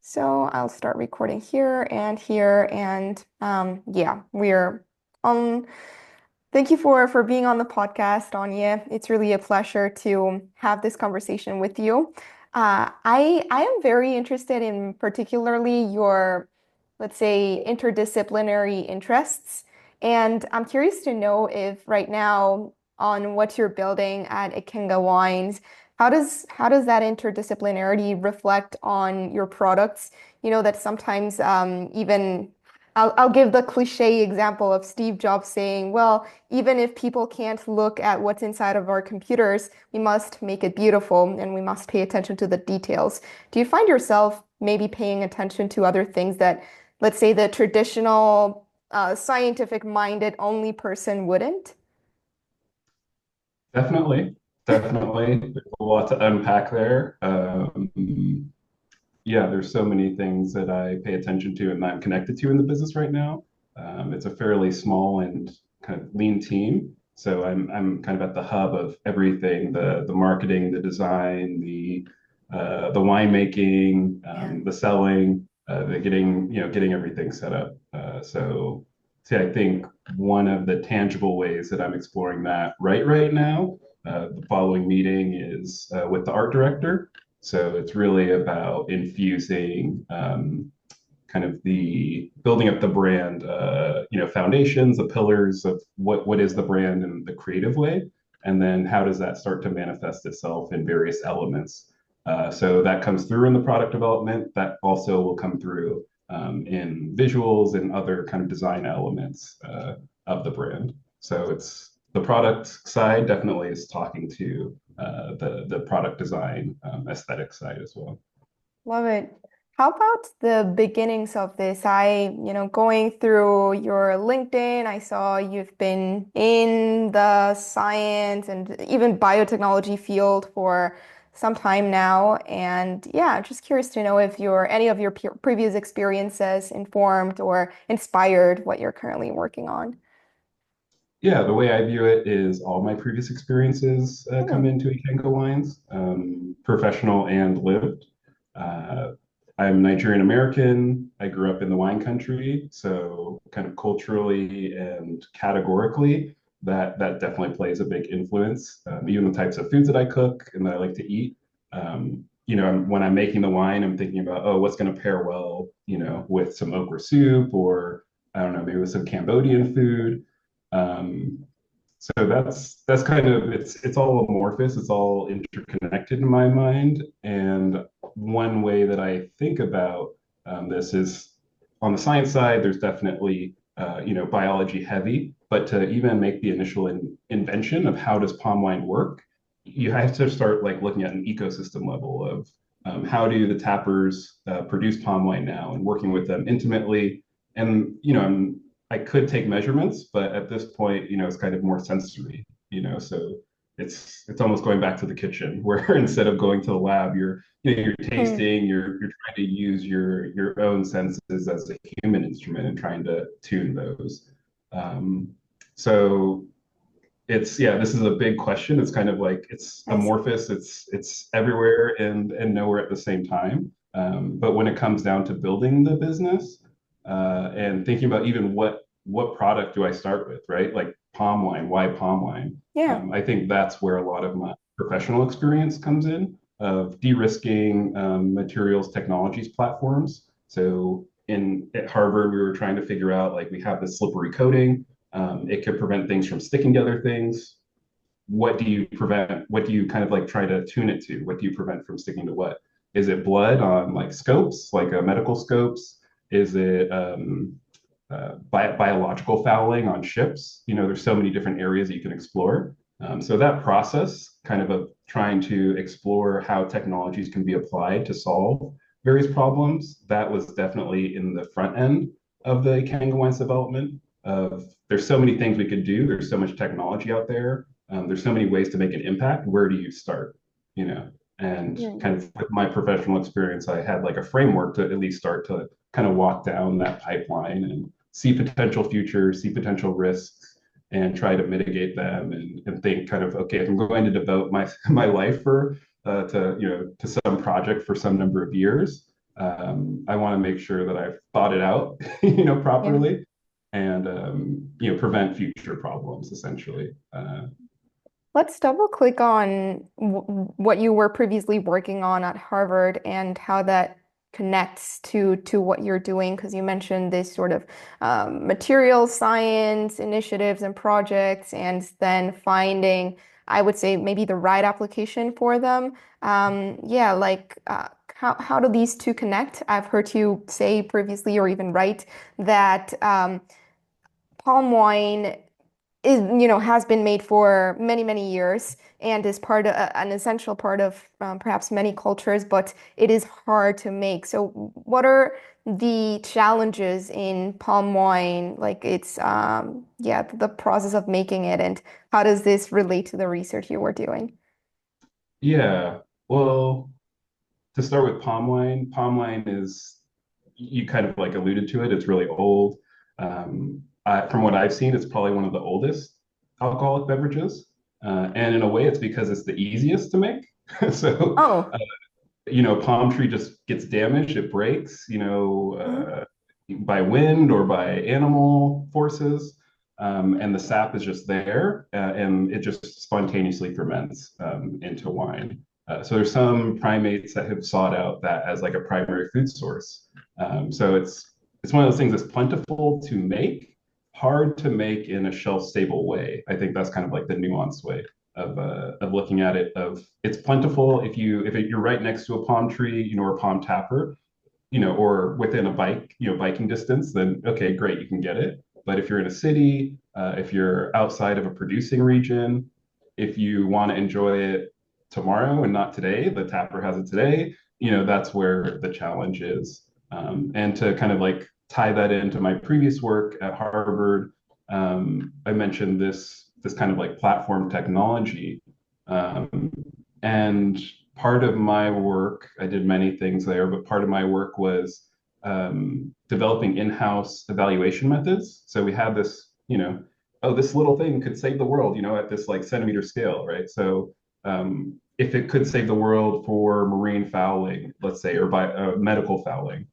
So I'll start recording here and here, and yeah, we're on. Thank you for being on the podcast, Anya. It's really a pleasure to have this conversation with you. I am very interested in particularly your, let's say, interdisciplinary interests, and I'm curious to know if right now on what you're building at Ikenga Wines. How does that interdisciplinarity reflect on your products? You know that sometimes even I'll give the cliche example of Steve Jobs saying, "Well, even if people can't look at what's inside of our computers, we must make it beautiful and we must pay attention to the details." Do you find yourself maybe paying attention to other things that, let's say, the traditional scientific-minded only person wouldn't? Definitely, definitely. There's a lot to unpack there. Yeah, there's so many things that I pay attention to and that I'm connected to in the business right now. It's a fairly small and kind of lean team, so I'm kind of at the hub of everything: the marketing, the design, the winemaking, Yeah. the selling, the getting everything set up. See, I think one of the tangible ways that I'm exploring that right now, the following meeting is with the art director. So it's really about infusing kind of the building up the brand, foundations, the pillars of what is the brand in the creative way, and then how does that start to manifest itself in various elements. So that comes through in the product development. That also will come through in visuals and other kind of design elements of the brand. So it's the product side definitely is talking to the product design aesthetic side as well. Love it. How about the beginnings of this? Going through your LinkedIn, I saw you've been in the science and even biotechnology field for some time now. And yeah, just curious to know if any of your previous experiences informed or inspired what you're currently working on. Yeah, the way I view it is all my previous experiences come Hmm. into Ikenga Wines, professional and lived. Uh, I'm Nigerian American. I grew up in the wine country, so kind of culturally and categorically, that definitely plays a big influence. Even the types of foods that I cook and that I like to eat. When I'm making the wine, I'm thinking about, oh, what's going to pair well, with some okra soup or I don't know, maybe with some Cambodian food. Um, so that's kind of it's all amorphous, it's all interconnected in my mind. And one way that I think about this is on the science side, there's definitely biology heavy, but to even make the initial invention of how does palm wine work, you have to start like looking at an ecosystem level of how do the tappers produce palm wine now and working with them intimately. And I could take measurements, but at this point, it's kind of more sensory, so it's almost going back to the kitchen where instead of going to the lab, you're Hmm. tasting, you're trying to use your own senses as a human instrument and trying to tune those. Um, so it's yeah, this is a big question. It's kind of like it's I see. amorphous, it's everywhere and nowhere at the same time. But when it comes down to building the business and thinking about even what product do I start with, right? Like palm wine, why palm wine? Yeah. I think that's where a lot of my professional experience comes in of de-risking materials technologies platforms. So in at Harvard, we were trying to figure out like we have this slippery coating. It could prevent things from sticking to other things. What do you prevent? What do you kind of like try to tune it to? What do you prevent from sticking to what? Is it blood on like scopes, like medical scopes? Is it biological fouling on ships? There's so many different areas that you can explore. So that process, kind of trying to explore how technologies can be applied to solve various problems, that was definitely in the front end of the Ikenga Wines development. There's so many things we could do. There's so much technology out there. There's so many ways to make an impact. Where do you start? You know, and Hmm. kind of with my professional experience, I had like a framework to at least start to kind of walk down that pipeline and see potential futures, see potential risks, and try to mitigate them and think kind of okay, if I'm going to devote my my life for to some project for some number of years, I want to make sure that I've thought it out, Yeah. properly, and prevent future problems essentially. Let's double click on what you were previously working on at Harvard and how that connects to what you're doing, because you mentioned this sort of material science initiatives and projects, and then finding, I would say, maybe the right application for them. Yeah, like how do these two connect? I've heard you say previously, or even write, that palm wine has been made for many, many years and is an essential part of perhaps many cultures, but it is hard to make. So, what are the challenges in palm wine? Like yeah, the process of making it, and how does this relate to the research you were doing? Yeah. Well, to start with palm wine is, you kind of like alluded to it, it's really old. From what I've seen, it's probably one of the oldest alcoholic beverages. And in a way, it's because it's the easiest to make. So, Oh, palm tree just gets damaged, it breaks, mhm. by wind or by animal forces. And the sap is just there, and it just spontaneously ferments into wine. So there's some primates that have sought out that as like a primary food source. So it's one of those things that's plentiful to make, hard to make in a shelf stable way. I think that's kind of like the nuanced way of looking at it. Of it's plentiful if you're right next to a palm tree, or a palm tapper, or within a biking distance, then okay, great, you can get it. But if you're in a city, if you're outside of a producing region, if you want to enjoy it tomorrow and not today, the tapper has it today, that's where the challenge is. And to kind of like tie that into my previous work at Harvard, I mentioned this kind of like platform technology. Um, and part of my work, I did many things there, but part of my work was developing in-house evaluation methods. So we have this, oh, this little thing could save the world, at this like centimeter scale, right? So if it could save the world for marine fouling, let's say, or by medical fouling,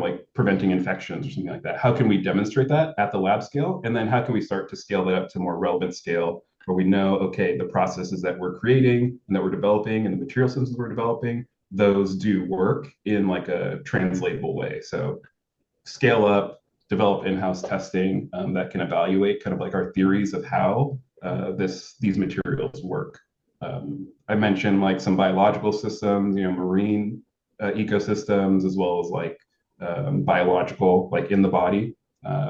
like preventing infections or something like that, how can we demonstrate that at the lab scale? And then how can we start to scale that up to more relevant scale where we know, okay, the processes that we're creating and that we're developing and the material systems we're developing, those do work in like a translatable way. So scale up, develop in-house testing that can evaluate kind of like our theories of how these materials work. I mentioned like some biological systems, marine ecosystems, as well as like biological, like in the body,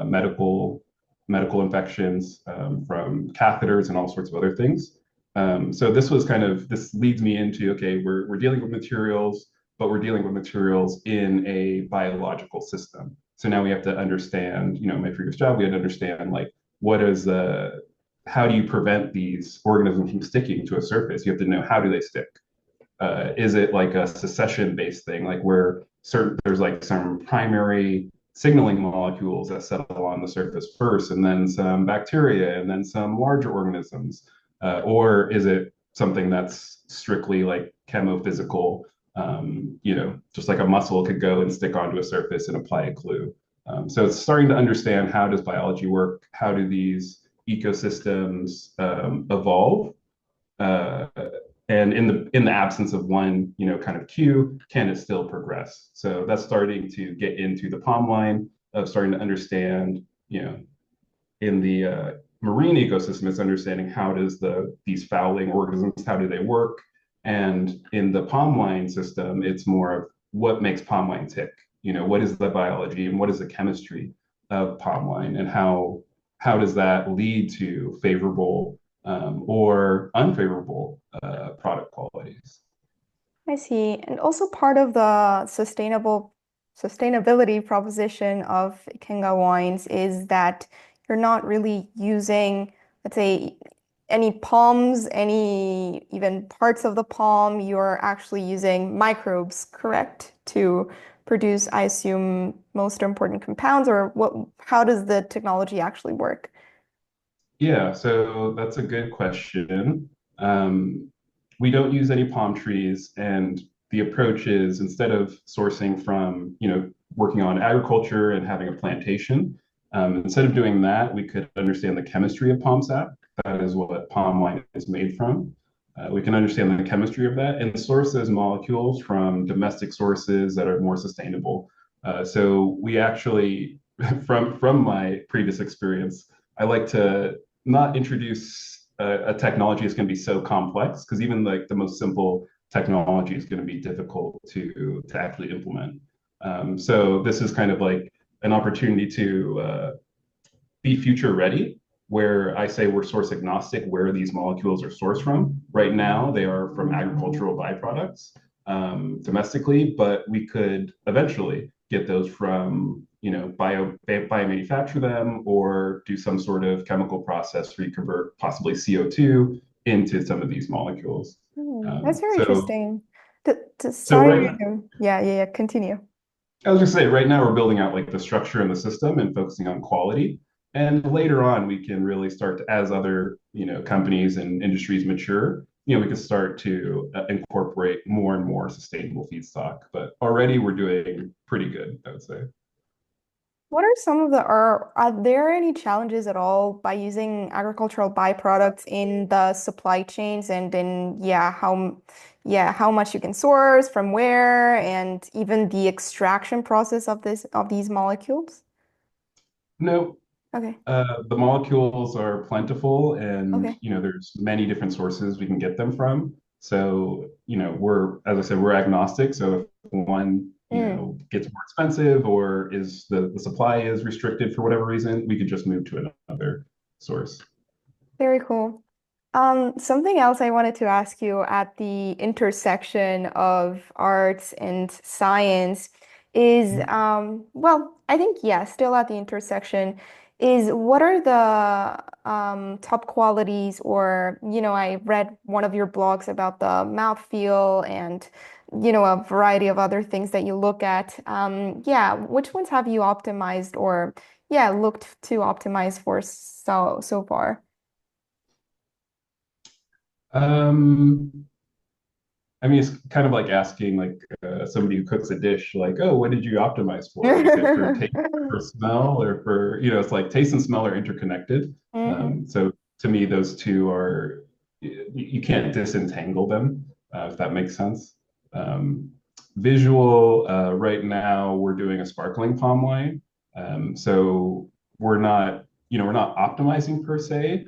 medical infections from catheters and all sorts of other things. So this leads me into, okay, we're dealing with materials, but we're dealing with materials in a biological system. So now we have to understand, my previous job, we had to understand like how do you prevent these organisms from sticking to a surface? You have to know, how do they stick? Is it like a secession based thing, like where there's like some primary signaling molecules that settle on the surface first, and then some bacteria, and then some larger organisms? Or is it something that's strictly like chemophysical? Just like a muscle could go and stick onto a surface and apply a glue. So it's starting to understand, how does biology work? How do these ecosystems evolve? Uh, and in the absence of one, kind of cue, can it still progress? So that's starting to get into the palm line of starting to understand, in the marine ecosystem, it's understanding how does these fouling organisms, how do they work? And in the palm wine system, it's more of what makes palm wine tick. What is the biology and what is the chemistry of palm wine, and how does that lead to favorable or unfavorable product qualities? I see. And also part of the sustainability proposition of Ikenga Wines is that you're not really using, let's say, any palms, any even parts of the palm. You're actually using microbes, correct, to produce, I assume, most important compounds, or how does the technology actually work? Yeah, so that's a good question. We don't use any palm trees, and the approach is instead of sourcing from, working on agriculture and having a plantation, instead of doing that, we could understand the chemistry of palm sap. That is what palm wine is made from. We can understand the chemistry of that and source those molecules from domestic sources that are more sustainable. So we actually, from my previous experience, I like to not introduce a technology that's going to be so complex because even like the most simple technology is going to be difficult to actually implement. So this is kind of like an opportunity to be future ready, where I say we're source agnostic where these molecules are sourced from. Right now, they are from agricultural byproducts domestically, but we could eventually get those from, biomanufacture them or do some sort of chemical process where you convert possibly CO2 into some of these molecules. That's very So, interesting. so Sorry. right now, Yeah, yeah, yeah. Continue. I was just say right now we're building out like the structure and the system and focusing on quality. And later on, we can really start to, as other companies and industries mature, we can start to incorporate more and more sustainable feedstock. But already we're doing pretty good, I would say. What are some of are there any challenges at all by using agricultural byproducts in the supply chains and in how much you can source from where and even the extraction process of these molecules? No, Okay. the molecules are plentiful, and Okay. there's many different sources we can get them from. So, as I said, we're agnostic. So if one, Mm, gets more expensive or is the supply is restricted for whatever reason, we could just move to another source. very cool. Something else I wanted to ask you at the intersection of arts and science is, I think, yeah, still at the intersection is what are the top qualities or, I read one of your blogs about the mouthfeel and, a variety of other things that you look at. Yeah, which ones have you optimized or, yeah, looked to optimize for so far? Um, I mean, it's kind of like asking like somebody who cooks a dish, like, oh, what did you optimize for? Is it for taste, for smell, or for, it's like taste and smell are interconnected. Hmm. So to me, those two are, you can't disentangle them, if that makes sense. Um, Visual, right now, we're doing a sparkling palm wine. So we're not optimizing per se.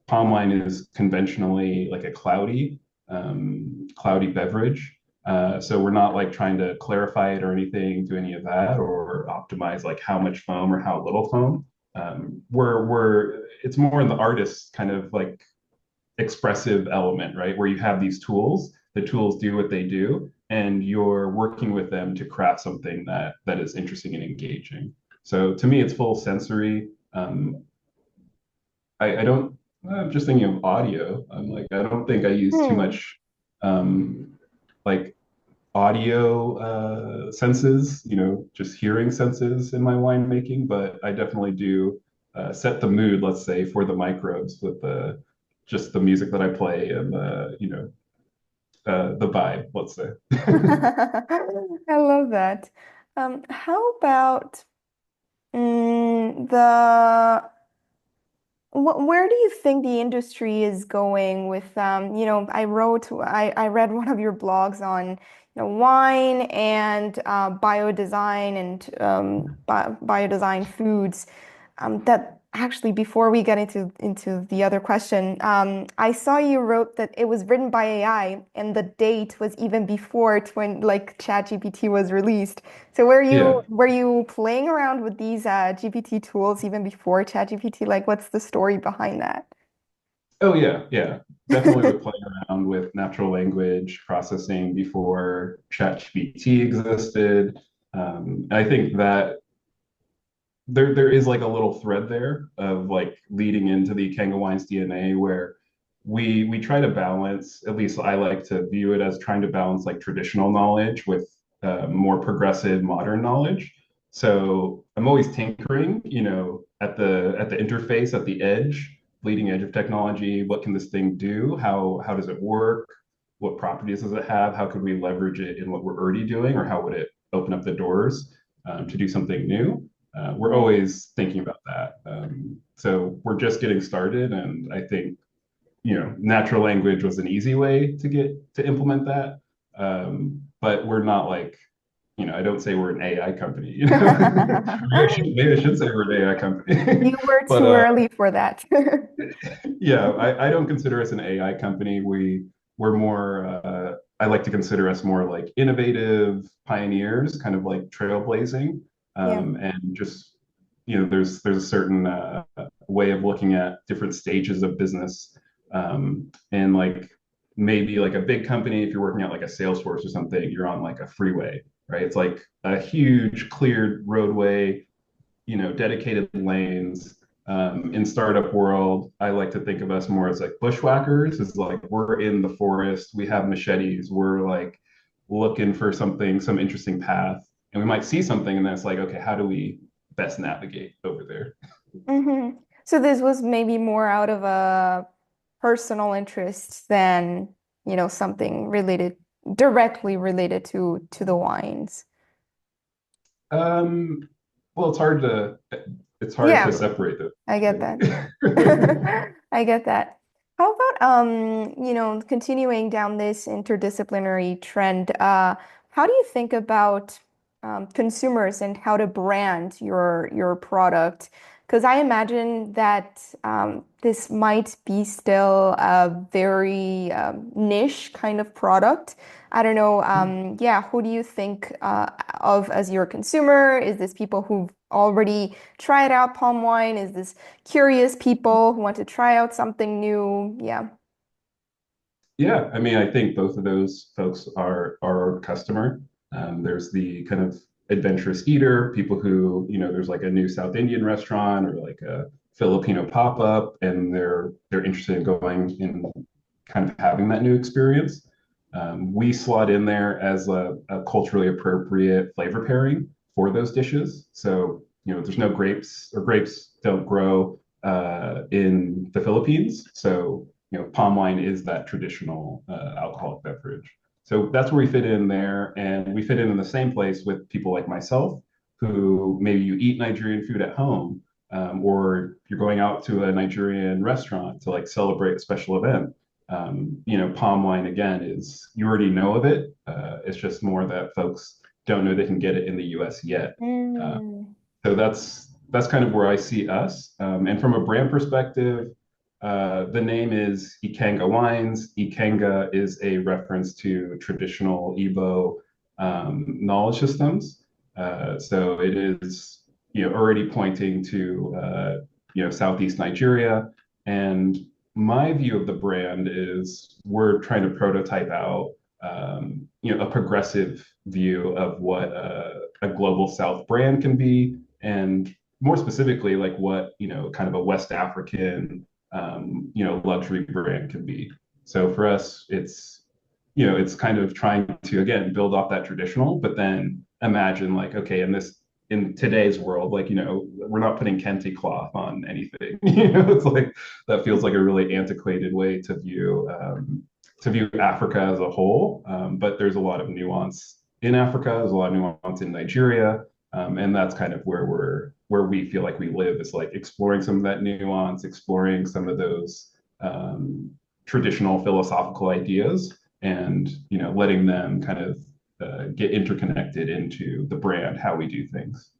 Palm wine is conventionally like a cloudy beverage. So we're not like trying to clarify it or anything, do any of that, or optimize like how much foam or how little foam. It's more in the artist's kind of like expressive element, right? Where you have these tools, the tools do what they do, and you're working with them to craft something that is interesting and engaging. So to me, it's full sensory. I don't. I'm just thinking of audio. I'm like, I don't think I use too Hmm. much like audio senses, just hearing senses in my winemaking, but I definitely do set the mood, let's say, for the microbes with the just the music that I play and the vibe, let's say. I love that. How about the where do you think the industry is going with I read one of your blogs on wine and biodesign and biodesign foods. That actually, before we get into the other question, I saw you wrote that it was written by AI, and the date was even before when like ChatGPT was released. So Yeah. were you playing around with these GPT tools even before ChatGPT? Like, what's the story behind that? Oh yeah, yeah. Definitely with playing around with natural language processing before ChatGPT existed. I think that there is like a little thread there of like leading into the Ikenga Wines DNA where we try to balance, at least I like to view it as trying to balance like traditional knowledge with more progressive modern knowledge. So I'm always tinkering, at the interface, at the edge, bleeding edge of technology. What can this thing do? How does it work? what properties does it have? How could we leverage it in what we're already doing, or how would it open up the doors to do something new? We're Right. always thinking about that. So we're just getting started, and I think natural language was an easy way to get to implement that. But we're not like, I don't say we're an AI company, maybe I should say we're an AI company. You were But too early for that. yeah, I don't consider us an AI company. We're more I like to consider us more like innovative pioneers, kind of like trailblazing. Yeah. And just there's a certain way of looking at different stages of business. And like maybe like a big company, if you're working at like a Salesforce or something, you're on like a freeway, right? It's like a huge cleared roadway, dedicated lanes. In startup world, I like to think of us more as like bushwhackers. It's like we're in the forest, we have machetes, we're like looking for something, some interesting path, and we might see something, and then it's like, okay, how do we best navigate over there? hmm So this was maybe more out of a personal interest than, something directly related to the wines. Um, well, it's hard to Yeah, separate them, I get that. right? I get that. How about continuing down this interdisciplinary trend, how do you think about consumers and how to brand your product? Because I imagine that this might be still a very niche kind of product. I don't know. Yeah, who do you think of as your consumer? Is this people who've already tried out palm wine? Is this curious people who want to try out something new? Yeah. Yeah, I mean, I think both of those folks are our customer. There's the kind of adventurous eater, people who, there's like a new South Indian restaurant or like a Filipino pop-up, and they're interested in going in kind of having that new experience. We slot in there as a culturally appropriate flavor pairing for those dishes. So, there's no grapes, or grapes don't grow in the Philippines. So, palm wine is that traditional alcoholic beverage. So that's where we fit in there. And we fit in the same place with people like myself, who maybe you eat Nigerian food at home, or you're going out to a Nigerian restaurant to like celebrate a special event. Palm wine again is, you already know of it. It's just more that folks don't know they can get it in the US yet. Uh, Mm. so that's kind of where I see us. And from a brand perspective, the name is Ikenga Wines. Ikenga is a reference to traditional Igbo knowledge systems. So it is, already pointing to, Southeast Nigeria. And my view of the brand is we're trying to prototype out, a progressive view of what a global South brand can be, and more specifically, like what, kind of a West African, luxury brand can be. So for us, it's kind of trying to, again, build off that traditional, but then imagine like, okay, in today's world, like, we're not putting kente cloth on anything. It's like that feels like a really antiquated way to view Africa as a whole. But there's a lot of nuance in Africa. There's a lot of nuance in Nigeria. And that's kind of where we feel like we live, is like exploring some of that nuance, exploring some of those traditional philosophical ideas, and letting them kind of get interconnected into the brand, how we do things.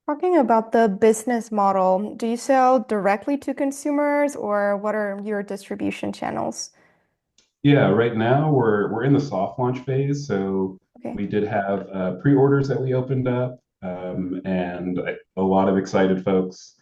Talking about the business model, do you sell directly to consumers or what are your distribution channels? Yeah, right now we're in the soft launch phase. So Okay. we did have pre-orders that we opened up, and a lot of excited folks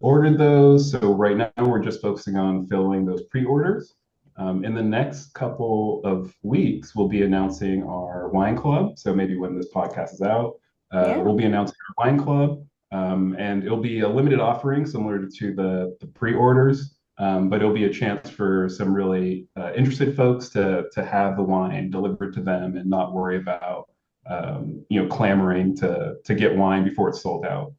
ordered those. So right now we're just focusing on filling those pre-orders. In the next couple of weeks, we'll be announcing our wine club. So maybe when this podcast is out, Yeah. we'll be announcing our wine club, and it'll be a limited offering similar to the pre-orders. But it'll be a chance for some really interested folks to have the wine delivered to them and not worry about clamoring to get wine before it's sold out.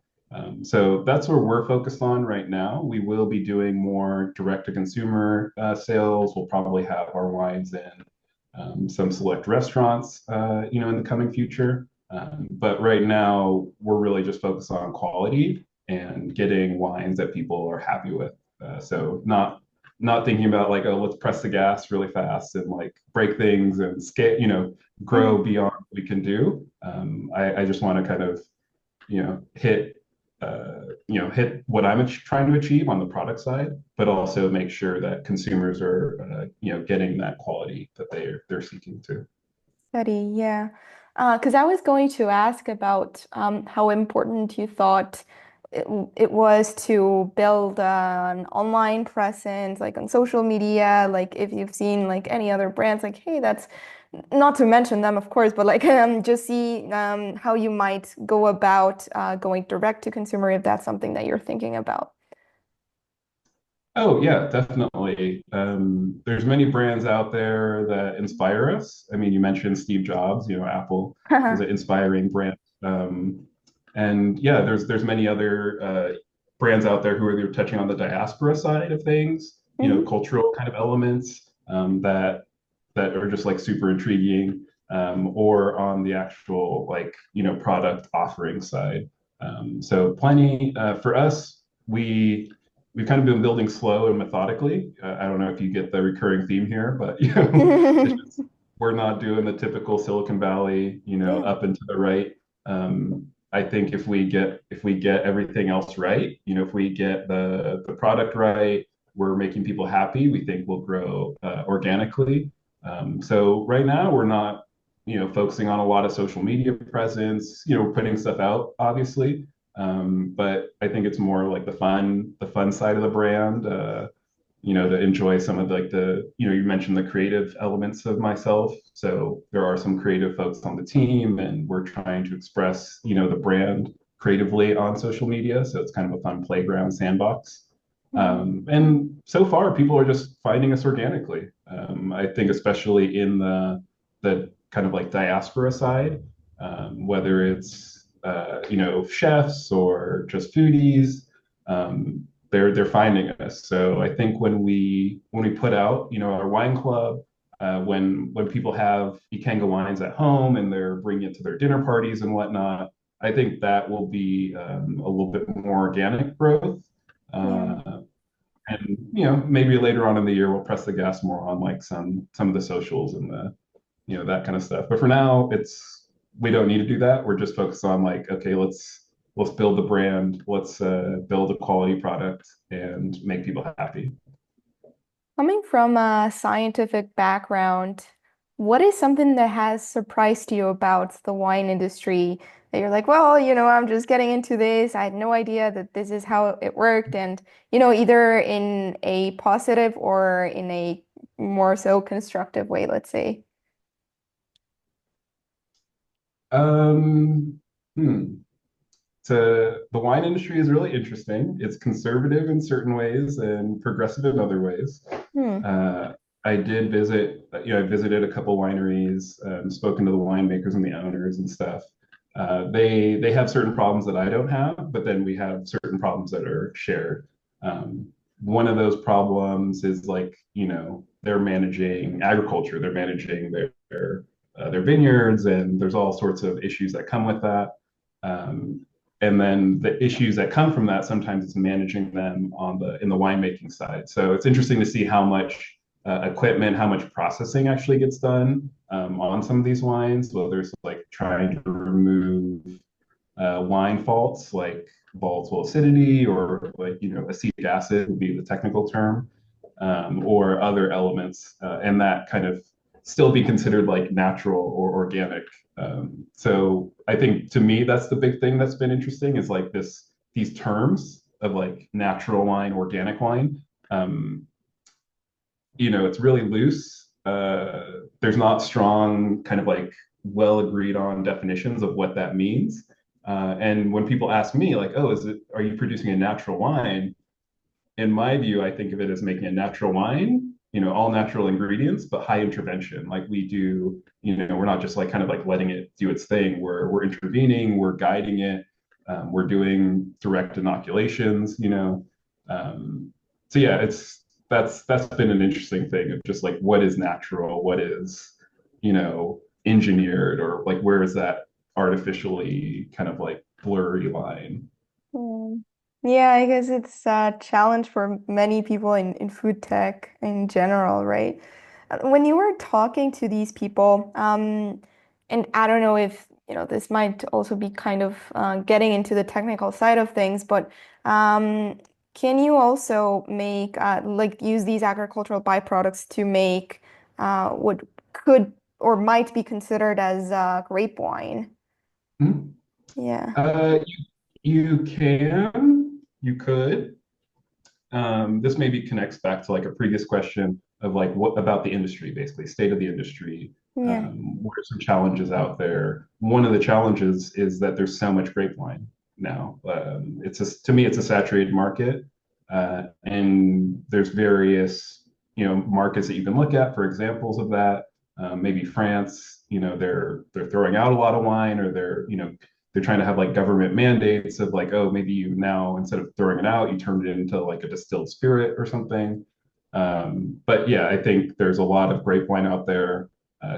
So that's where we're focused on right now. We will be doing more direct to consumer sales. We'll probably have our wines in some select restaurants, in the coming future. But right now, we're really just focused on quality and getting wines that people are happy with. So not thinking about like, oh, let's press the gas really fast and like break things and scale, grow Mhm. beyond what we can do. I just want to kind of, hit hit what I'm trying to achieve on the product side, but also make sure that consumers are, getting that quality that they're seeking to. Study, yeah. Because I was going to ask about how important you thought it was to build an online presence, like on social media, like if you've seen like any other brands, like, hey, that's not to mention them, of course, but like just see how you might go about going direct to consumer if that's something that you're thinking about. Oh yeah, definitely. There's many brands out there that inspire us. I mean, you mentioned Steve Jobs, Apple is an inspiring brand. And yeah, there's many other brands out there who are either touching on the diaspora side of things, Hmm. cultural kind of elements that are just like super intriguing, or on the actual like, product offering side. So plenty for us, we've kind of been building slow and methodically. I don't know if you get the recurring theme here, but it's just we're not doing the typical Silicon Valley, Yeah. up and to the right. I think if we get everything else right, if we get the product right, we're making people happy. We think we'll grow organically. So right now we're not, focusing on a lot of social media presence. We're putting stuff out, obviously, but I think it's more like the fun side of the brand, to enjoy some of like you mentioned the creative elements of myself. So there are some creative folks on the team, and we're trying to express, the brand creatively on social media. So it's kind of a fun playground sandbox. Mhm. And so far, people are just finding us organically. I think especially in the kind of like diaspora side, whether it's chefs or just foodies, they're finding us. So I think when we put out our wine club, when people have Ikenga wines at home and they're bringing it to their dinner parties and whatnot, I think that will be a little bit more organic growth. Yeah. And maybe later on in the year we'll press the gas more on like some of the socials and the that kind of stuff. But for now, we don't need to do that. We're just focused on like, okay, let's build the brand, let's build a quality product and make people happy. Coming from a scientific background, what is something that has surprised you about the wine industry that you're like, well, I'm just getting into this. I had no idea that this is how it worked. And, either in a positive or in a more so constructive way, let's say. Um, hmm. The wine industry is really interesting. It's conservative in certain ways and progressive in other ways. Hmm. Uh, I did visit, I visited a couple wineries, spoken to the winemakers and the owners and stuff. They have certain problems that I don't have, but then we have certain problems that are shared. Um, One of those problems is like, they're managing agriculture, they're managing their vineyards, and there's all sorts of issues that come with that. Um, and then the issues that come from that, sometimes it's managing them in the winemaking side. So it's interesting to see how much equipment, how much processing actually gets done on some of these wines, whether it's like trying to remove wine faults like volatile acidity, or like acetic acid would be the technical term, or other elements, and that kind of still be considered like natural or organic. So I think to me that's the big thing that's been interesting, is like these terms of like natural wine, organic wine. Um, it's really loose. There's not strong kind of like well agreed on definitions of what that means. And when people ask me like, oh, are you producing a natural wine? In my view, I think of it as making a natural wine, all natural ingredients, but high intervention. Like we do, we're not just like kind of like letting it do its thing. We're intervening, we're guiding it, we're doing direct inoculations. So yeah, that's been an interesting thing of just like what is natural, what is engineered, or like where is that artificially kind of like blurry line? Mm. Yeah, I guess it's a challenge for many people in food tech in general, right? When you were talking to these people, and I don't know if, this might also be kind of getting into the technical side of things, but um, can you also make, like, use these agricultural byproducts to make what could or might be considered as grape wine? Mhm. Yeah. You could. This maybe connects back to like a previous question of like what about the industry, basically, state of the industry. Yeah. What are some challenges out there? One of the challenges is that there's so much grape wine now. To me, it's a saturated market, and there's various markets that you can look at for examples of that. Maybe France, they're throwing out a lot of wine, or they're trying to have like government mandates of like, oh, maybe you now, instead of throwing it out, you turn it into like a distilled spirit or something. But yeah, I think there's a lot of grape wine out there.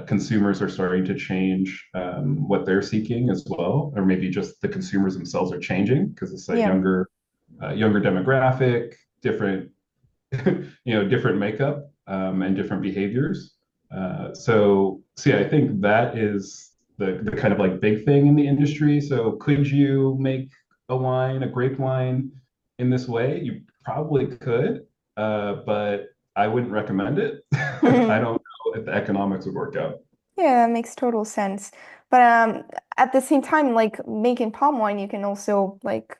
Consumers are starting to change what they're seeking as well, or maybe just the consumers themselves are changing because it's a Yeah. younger demographic, different different makeup, and different behaviors. So yeah, I think that is the kind of like big thing in the industry. So could you make a grape wine in this way? You probably could, but I wouldn't recommend it. I don't know if the economics would work out. Yeah, that makes total sense. But at the same time, like making palm wine, you can also like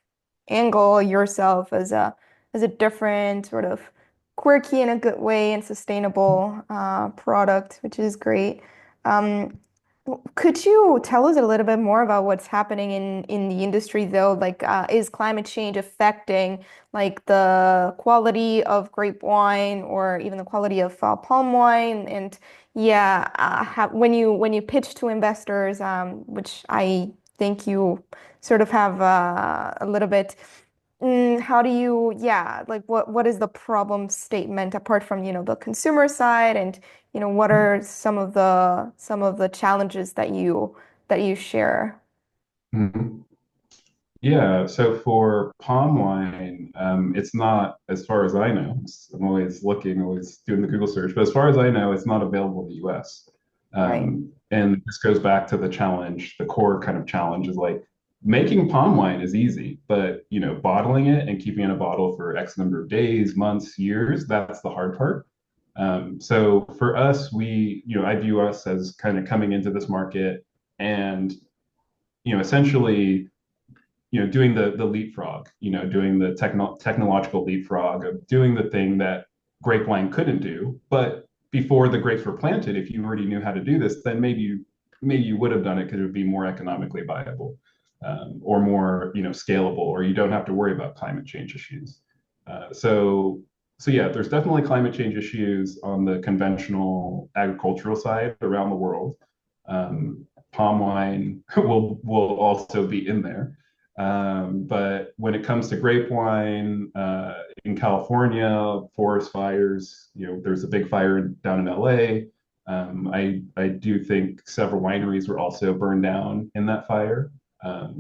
angle yourself as a different sort of quirky in a good way and sustainable product, which is great. Um, could you tell us a little bit more about what's happening in the industry though? Like, is climate change affecting like the quality of grape wine or even the quality of palm wine? And yeah, when you pitch to investors, which I think you sort of have a little bit. How do you, yeah, like what is the problem statement apart from, the consumer side and, what are some of the challenges that you share? Mhm. Yeah, so for palm wine, it's not, as far as I know, I'm always looking, always doing the Google search, but as far as I know, it's not available in the US. Right. And this goes back to the challenge, the core kind of challenge is like making palm wine is easy, but bottling it and keeping it in a bottle for X number of days, months, years, that's the hard part. So for us, I view us as kind of coming into this market and essentially doing the leapfrog, doing the technological leapfrog of doing the thing that grape wine couldn't do. But before the grapes were planted, if you already knew how to do this, then maybe you would have done it because it would be more economically viable, or more scalable, or you don't have to worry about climate change issues. So yeah, there's definitely climate change issues on the conventional agricultural side around the world. Palm wine will also be in there. But when it comes to grape wine, in California, forest fires, there's a big fire down in LA. I do think several wineries were also burned down in that fire.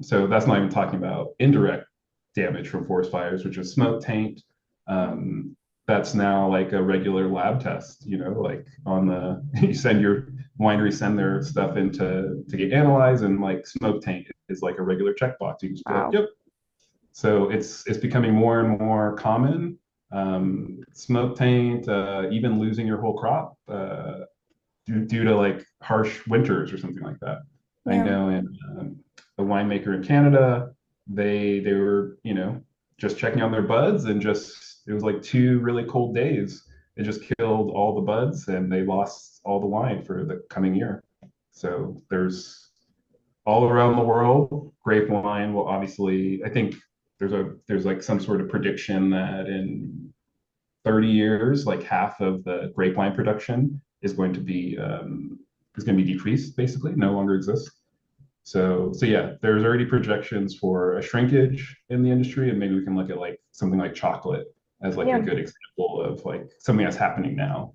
So that's not even talking about indirect damage from forest fires, which is smoke taint. Um, that's now like a regular lab test, like on the you send your winery send their stuff in to get analyzed, and like smoke taint is like a regular checkbox. You can just be like, Wow. yep. So it's becoming more and more common. Smoke taint, even losing your whole crop, due to like harsh winters or something like that. I Yeah. know in a winemaker in Canada, they were just checking on their buds, and just it was like 2 really cold days. It just killed all the buds, and they lost all the wine for the coming year. So there's all around the world, grape wine will obviously, I think there's like some sort of prediction that in 30 years, like half of the grape wine production is going to be decreased, basically, no longer exists. So yeah, there's already projections for a shrinkage in the industry, and maybe we can look at like something like chocolate as like a Yeah, good example of like something that's happening now.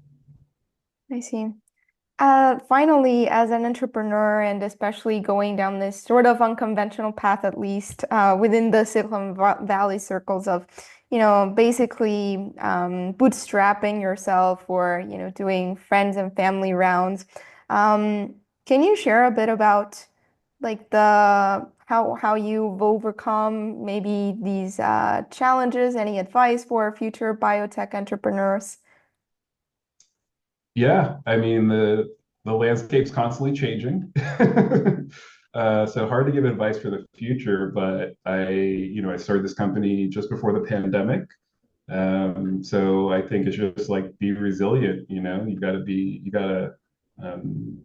I see. Finally, as an entrepreneur and especially going down this sort of unconventional path, at least within the Valley circles of, basically bootstrapping yourself or, doing friends and family rounds. Um, can you share a bit about like the how you've overcome maybe these challenges? Any advice for future biotech entrepreneurs? Yeah, I mean the landscape's constantly changing. So hard to give advice for the future, but I started this company just before the pandemic. So I think it's just like be resilient, you gotta um,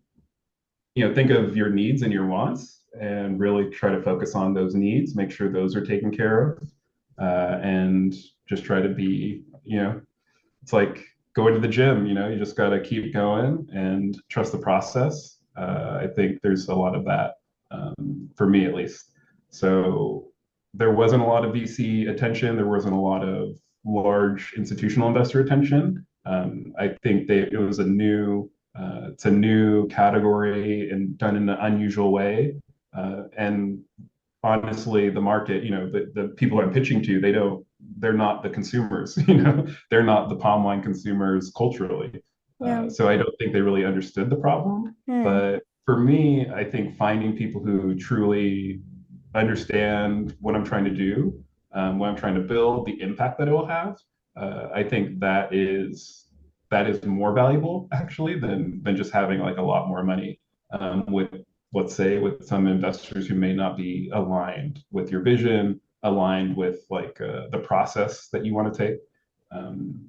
think of your needs and your wants and really try to focus on those needs, make sure those are taken care of, and just try to be, it's like going to the gym, you just got to keep going and trust the process. I think there's a lot of that for me at least. So there wasn't a lot of VC attention. There wasn't a lot of large institutional investor attention. I think it was it's a new category and done in an unusual way. And honestly, the market, the people I'm pitching to, they're not the consumers, they're not the palm wine consumers culturally. Yeah. So I don't think they really understood the problem. Hmm. But for me, I think finding people who truly understand what I'm trying to do, what I'm trying to build, the impact that it will have, I think that is more valuable actually than just having like a lot more money with let's say with some investors who may not be aligned with your vision, aligned with like the process that you want to take. Um,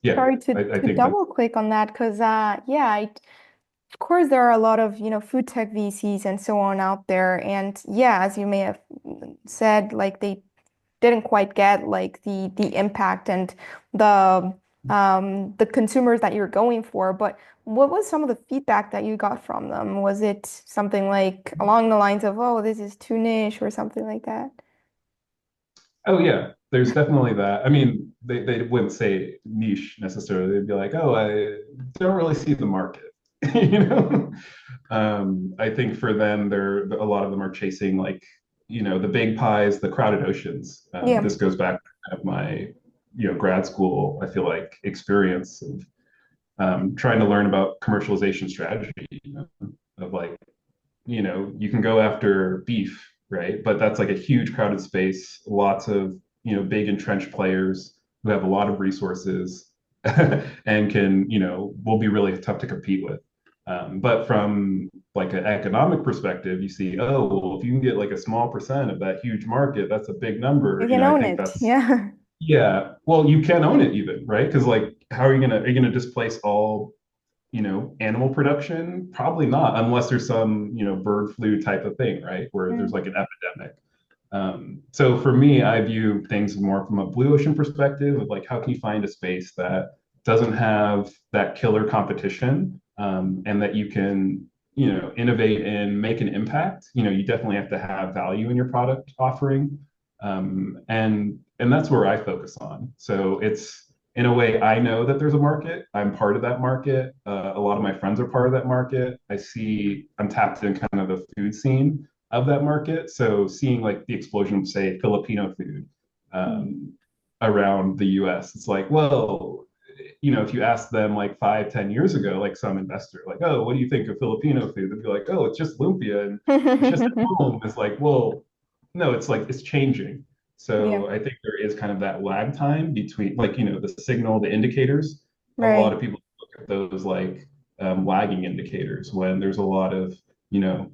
yeah, Sorry I to think double that's click on that because yeah, of course there are a lot of food tech VCs and so on out there, and yeah, as you may have said, like they didn't quite get like the impact and the consumers that you're going for. But what was some of the feedback that you got from them? Was it something like along the lines of, oh, this is too niche or something like that? oh yeah, there's definitely that. I mean, they wouldn't say niche necessarily. They'd be like, oh, I don't really see the market. you know I think for them, a lot of them are chasing like the big pies, the crowded oceans. Yeah. This goes back to kind of my grad school, I feel like, experience of trying to learn about commercialization strategy, of like you can go after beef, right? But that's like a huge crowded space, lots of big entrenched players who have a lot of resources and will be really tough to compete with. But from like an economic perspective, you see, oh, well, if you can get like a small percent of that huge market, that's a big You number. can I own think it. that's Yeah. yeah. Well, you can own it even, right? Because like, how are you gonna displace all animal production? Probably not, unless there's some, bird flu type of thing, right? Where there's Mm. like an epidemic. So for me, I view things more from a blue ocean perspective of like, how can you find a space that doesn't have that killer competition, and that you can, innovate and make an impact. You definitely have to have value in your product offering. And that's where I focus on. So it's in a way, I know that there's a market. I'm part of that market. A lot of my friends are part of that market. I'm tapped in kind of the food scene of that market. So seeing like the explosion of, say, Filipino food Mm. um, around the US, it's like, well, if you ask them like 5, 10 years ago, like some investor, like, oh, what do you think of Filipino food? They'd be like, oh, it's just lumpia and it's just at home. It's like, well, no, it's like it's changing. Yeah. So I think there is kind of that lag time between like, the signal, the indicators. A lot Right. of people look at those like lagging indicators when there's a lot of, you know,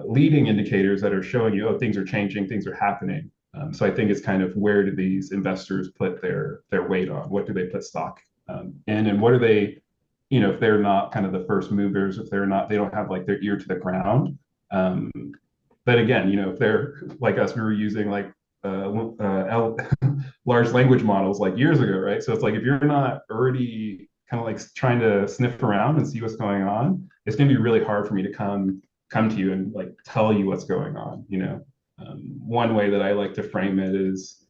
leading indicators that are showing you, oh, things are changing, things are happening. So I think it's kind of where do these investors put their weight on? What do they put stock in, and what are they, if they're not kind of the first movers, if they don't have like their ear to the ground. Um, but again, if they're like us, we were using like large language models like years ago, right? So it's like if you're not already kind of like trying to sniff around and see what's going on, it's going to be really hard for me to come to you and like tell you what's going on. One way that I like to frame it is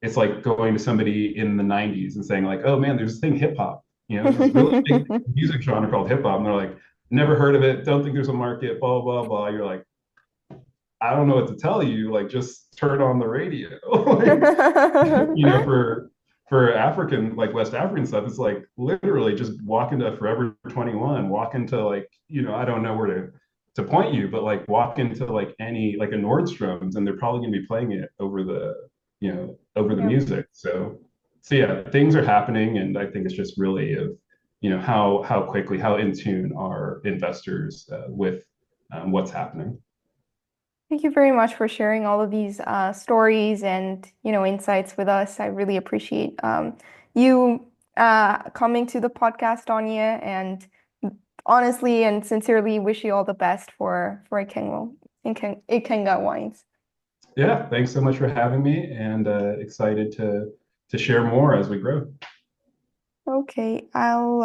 it's like going to somebody in the 90s and saying like, oh man, there's this thing hip hop. this really big music genre called hip hop. And they're like, never heard of it, don't think there's a market, blah, blah, blah. You're like, I don't know what to tell you. Like, just turn on the radio. Like, for African, like West African stuff, it's like literally just walk into Forever 21, walk into like, I don't know where to point you, but like walk into like any like a Nordstrom's and they're probably gonna be playing it over the Yeah. music. So yeah, things are happening, and I think it's just really of how quickly, how in tune are investors with what's happening. Thank you very much for sharing all of these stories and insights with us. I really appreciate you coming to the podcast, Anya, and honestly and sincerely wish you all the best for Ikenga Wines. Yeah, thanks so much for having me, and excited to share more as we grow. Okay, I'll